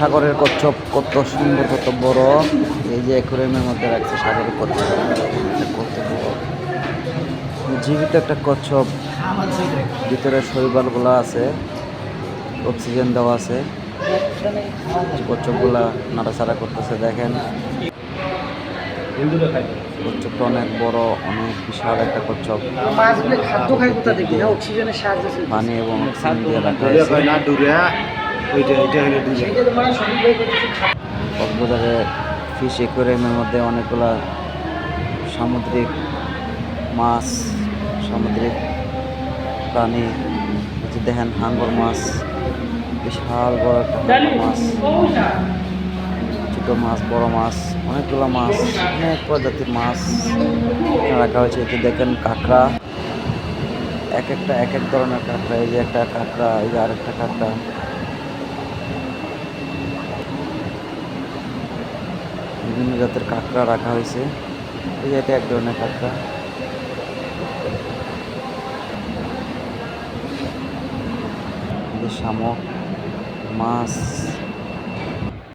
সাগরের কচ্ছপ কত সুন্দর কত বড়। এই যে অ্যাকুয়ারিয়ামের মধ্যে রাখছে সাগরের কচ্ছপ, কত বড় জীবিত একটা কচ্ছপ। ভিতরে শৈবালগুলো আছে, অক্সিজেন দেওয়া আছে। কচ্ছপগুলা নাড়াচাড়া করতেছে, দেখেন কচ্ছপটা অনেক বড়, অনেক বিশাল একটা কচ্ছপ। পানি এবং অক্সিজেন দিয়ে রাখা হয়েছে। কক্সবাজারের ফিশ অ্যাকুয়ারিয়ামের মধ্যে অনেকগুলা সামুদ্রিক মাছ, সামুদ্রিক প্রাণী। দেখেন হাঙ্গর মাছ, বিশাল বড় একটা হাঙ্গর মাছ, ছোট মাছ, বড় মাছ, অনেকগুলো মাছ, অনেক প্রজাতির মাছ রাখা হয়েছে। এতে দেখেন কাঁকড়া, এক এক ধরনের কাঁকড়া। এই যে একটা কাঁকড়া, এই যে আরেকটা কাঁকড়া। বিভিন্ন জাতের কাঁকড়া রাখা হয়েছে। এই যে এটা এক ধরনের কাঁকড়া। শামুক মাছ।